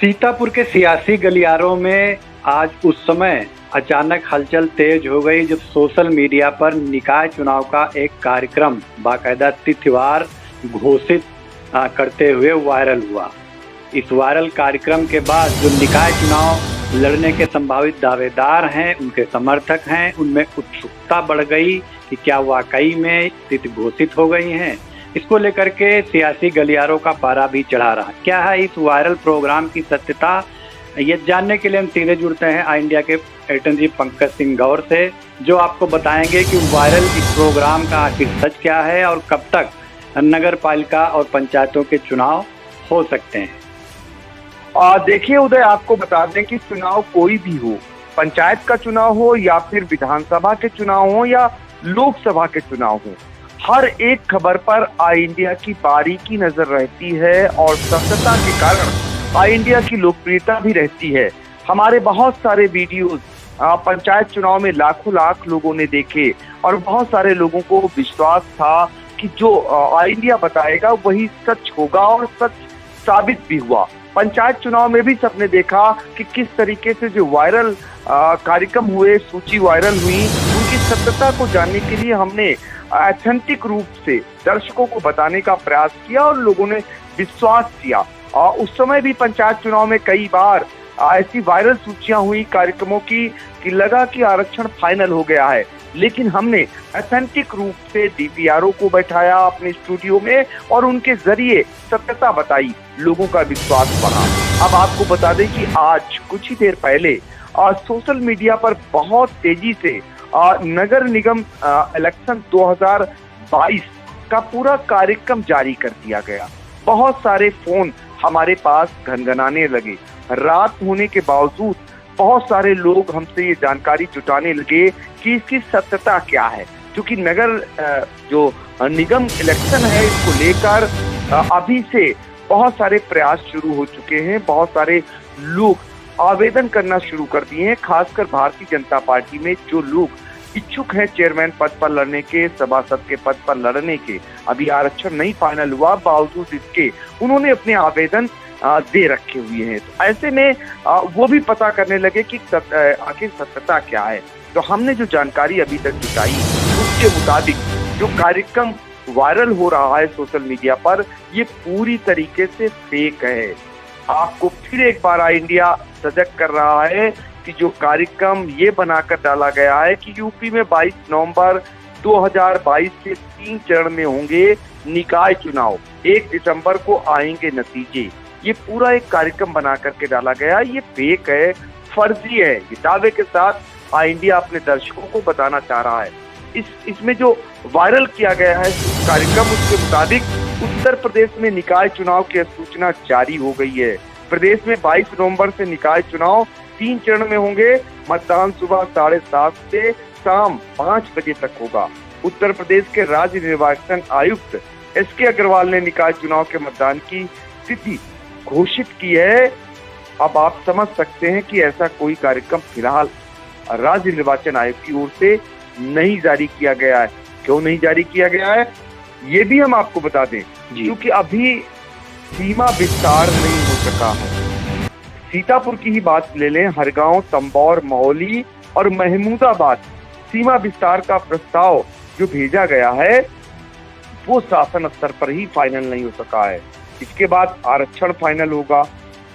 सीतापुर के सियासी गलियारों में आज उस समय अचानक हलचल तेज हो गई जब सोशल मीडिया पर निकाय चुनाव का एक कार्यक्रम बाकायदा तिथिवार घोषित करते हुए वायरल हुआ। इस वायरल कार्यक्रम के बाद जो निकाय चुनाव लड़ने के संभावित दावेदार हैं, उनके समर्थक हैं, उनमें उत्सुकता बढ़ गई कि क्या वाकई में तिथि घोषित हो गई हैं। इसको लेकर के सियासी गलियारों का पारा भी चढ़ा रहा। क्या है इस वायरल प्रोग्राम की सत्यता, ये जानने के लिए हम सीधे जुड़ते हैं आई इंडिया के एडिटर चीफ पंकज सिंह गौर से, जो आपको बताएंगे कि वायरल इस प्रोग्राम का आखिर सच क्या है और कब तक नगर पालिका और पंचायतों के चुनाव हो सकते हैं। देखिए उदय, आपको बता दें कि चुनाव कोई भी हो, पंचायत का चुनाव हो या फिर विधानसभा के चुनाव हो या लोकसभा के चुनाव हो, हर एक खबर पर आई इंडिया की बारीकी नजर रहती है और सत्यता के कारण आई इंडिया की लोकप्रियता भी रहती है। हमारे बहुत सारे वीडियोस पंचायत चुनाव में लाखों लाख लोगों ने देखे और बहुत सारे लोगों को विश्वास था कि जो आई इंडिया बताएगा वही सच होगा और सच साबित भी हुआ। पंचायत चुनाव में भी सबने देखा कि किस तरीके से जो वायरल कार्यक्रम हुए, सूची वायरल हुई, उनकी सत्यता को जानने के लिए हमने ऑथेंटिक रूप से दर्शकों को बताने का प्रयास किया और लोगों ने विश्वास किया। उस समय भी पंचायत चुनाव में कई बार ऐसी वायरल सूचियां हुई कार्यक्रमों की कि लगा कि आरक्षण फाइनल हो गया है, लेकिन हमने ऑथेंटिक रूप से डीपीआरओ को बैठाया अपने स्टूडियो में और उनके जरिए सत्यता बताई, लोगों का विश्वास बढ़ा। अब आपको बता दें कि आज कुछ ही देर पहले सोशल मीडिया पर बहुत तेजी से नगर निगम इलेक्शन 2022 का पूरा कार्यक्रम जारी कर दिया गया। बहुत सारे फोन हमारे पास घनघनाने लगे। रात होने के बावजूद बहुत सारे लोग हमसे ये जानकारी जुटाने लगे कि इसकी सत्यता क्या है, क्योंकि नगर जो निगम इलेक्शन है इसको लेकर अभी से बहुत सारे प्रयास शुरू हो चुके हैं। बहुत सारे लोग आवेदन करना शुरू कर दिए हैं। खासकर भारतीय जनता पार्टी में जो लोग इच्छुक हैं चेयरमैन पद पर लड़ने के, सभासद के पद पर लड़ने के, अभी आरक्षण नहीं फाइनल हुआ, बावजूद इसके उन्होंने अपने आवेदन दे रखे हुए हैं। तो ऐसे में वो भी पता करने लगे कि आखिर सत्यता क्या है। तो हमने जो जानकारी अभी तक जुटाई उसके मुताबिक जो कार्यक्रम वायरल हो रहा है सोशल मीडिया पर, ये पूरी तरीके से फेक है। आपको फिर एक बार आई इंडिया सजग कर रहा है कि जो कार्यक्रम ये बनाकर डाला गया है कि यूपी में 22 नवंबर 2022 से 3 चरण में होंगे निकाय चुनाव, 1 दिसंबर को आएंगे नतीजे, ये पूरा एक कार्यक्रम बना करके डाला गया। ये फेक है, फर्जी है। ये दावे के साथ आई इंडिया अपने दर्शकों को बताना चाह रहा है। इसमें जो वायरल किया गया है कार्यक्रम, उसके मुताबिक उत्तर प्रदेश में निकाय चुनाव की सूचना जारी हो गई है। प्रदेश में 22 नवंबर से निकाय चुनाव 3 चरण में होंगे। मतदान सुबह 7:30 से शाम 5 बजे तक होगा। उत्तर प्रदेश के राज्य निर्वाचन आयुक्त एसके अग्रवाल ने निकाय चुनाव के मतदान की तिथि घोषित की है। अब आप समझ सकते हैं कि ऐसा कोई कार्यक्रम फिलहाल राज्य निर्वाचन आयोग की ओर से नहीं जारी किया गया है। क्यों नहीं जारी किया गया है ये भी हम आपको बता दें, क्योंकि अभी सीमा विस्तार नहीं हो सका है। सीतापुर की ही बात ले लें, हरगांव, तंबौर, मौली और महमूदाबाद सीमा विस्तार का प्रस्ताव जो भेजा गया है वो शासन स्तर पर ही फाइनल नहीं हो सका है। इसके बाद आरक्षण फाइनल होगा,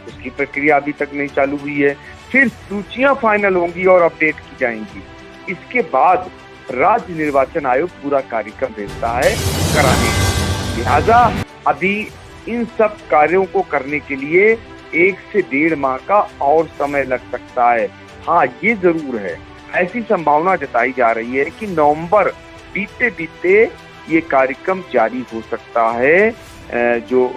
उसकी प्रक्रिया अभी तक नहीं चालू हुई है। फिर सूचियां फाइनल होंगी और अपडेट की जाएंगी। इसके बाद राज्य निर्वाचन आयोग पूरा कार्यक्रम भेजता है कराने। लिहाजा अभी इन सब कार्यों को करने के लिए 1 से 1.5 माह का और समय लग सकता है। हाँ, ये जरूर है, ऐसी संभावना जताई जा रही है कि नवंबर बीते बीते ये कार्यक्रम जारी हो सकता है, जो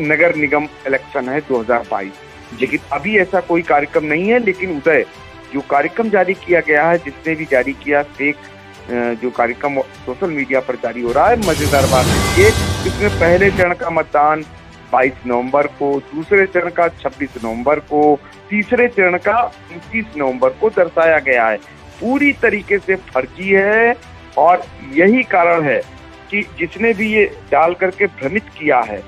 नगर निगम इलेक्शन है 2022। लेकिन अभी ऐसा कोई कार्यक्रम नहीं है। लेकिन उदय, जो कार्यक्रम जारी किया गया है, जिसने भी जारी किया, फेक जो कार्यक्रम सोशल मीडिया पर जारी हो रहा है, मजेदार बात है इसमें पहले चरण का मतदान 22 नवंबर को, दूसरे चरण का 26 नवंबर को, तीसरे चरण का 29 नवंबर को दर्शाया गया है। पूरी तरीके से फर्जी है और यही कारण है कि जिसने भी ये डाल करके भ्रमित किया है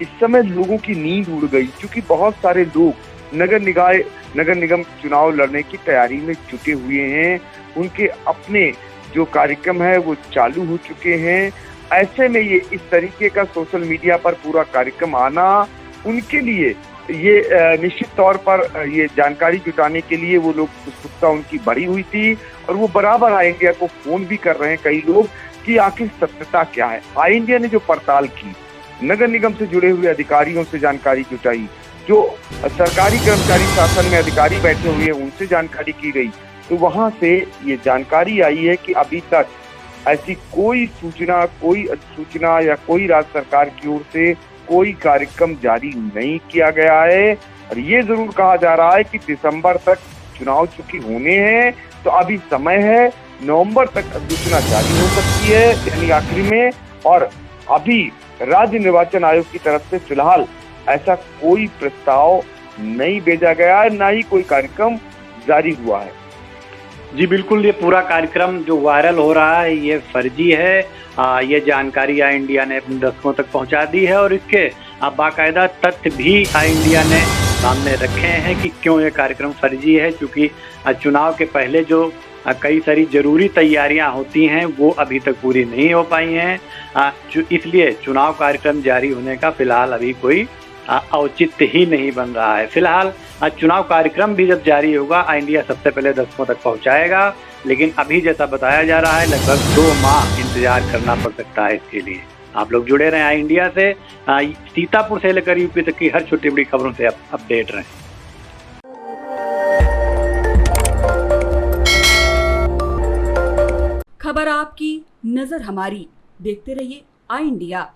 इस समय लोगों की नींद उड़ गई, क्योंकि बहुत सारे लोग नगर निगम चुनाव लड़ने की तैयारी में जुटे हुए हैं। उनके अपने जो कार्यक्रम है वो चालू हो चुके हैं। ऐसे में ये इस तरीके का सोशल मीडिया पर पूरा कार्यक्रम आना उनके लिए ये निश्चित तौर पर ये जानकारी जुटाने के लिए वो लोग उत्सुकता उनकी बढ़ी हुई थी, और वो बराबर आई इंडिया को फोन भी कर रहे हैं कई लोग कि आखिर सत्यता क्या है। आई इंडिया ने जो पड़ताल की, नगर निगम से जुड़े हुए अधिकारियों से जानकारी जुटाई, जो सरकारी कर्मचारी शासन में अधिकारी बैठे हुए हैं उनसे जानकारी की गई, तो वहां से ये जानकारी आई है कि अभी तक ऐसी कोई सूचना या कोई राज्य सरकार की ओर से कोई कार्यक्रम जारी नहीं किया गया है। और ये जरूर कहा जा रहा है कि दिसंबर तक चुनाव चूंकि होने हैं तो अभी समय है, नवंबर तक अधिसूचना जारी हो सकती है यानी आखिरी में। और अभी राज्य निर्वाचन आयोग की तरफ से फिलहाल ऐसा कोई प्रस्ताव नहीं भेजा गया है, ना ही कोई कार्यक्रम जारी हुआ है। जी बिल्कुल, ये पूरा कार्यक्रम जो वायरल हो रहा है ये फर्जी है। ये जानकारी आई इंडिया ने अपने दर्शकों तक पहुंचा दी है, और इसके बाकायदा तथ्य भी आई इंडिया ने सामने रखे हैं कि क्यों ये कार्यक्रम फर्जी है। क्योंकि चुनाव के पहले जो कई सारी जरूरी तैयारियां होती हैं वो अभी तक पूरी नहीं हो पाई हैं, इसलिए चुनाव कार्यक्रम जारी होने का फिलहाल अभी कोई औचित्य ही नहीं बन रहा है। फिलहाल चुनाव कार्यक्रम भी जब जारी होगा आई इंडिया सबसे पहले दर्शकों तक पहुंचाएगा, लेकिन अभी जैसा बताया जा रहा है लगभग 2 माह इंतजार करना पड़ सकता है इसके लिए। आप लोग जुड़े रहें आई इंडिया से, सीतापुर से लेकर यूपी तक की हर छोटी बड़ी खबरों से अपडेट रहें। खबर आपकी, नजर हमारी, देखते रहिए आई इंडिया।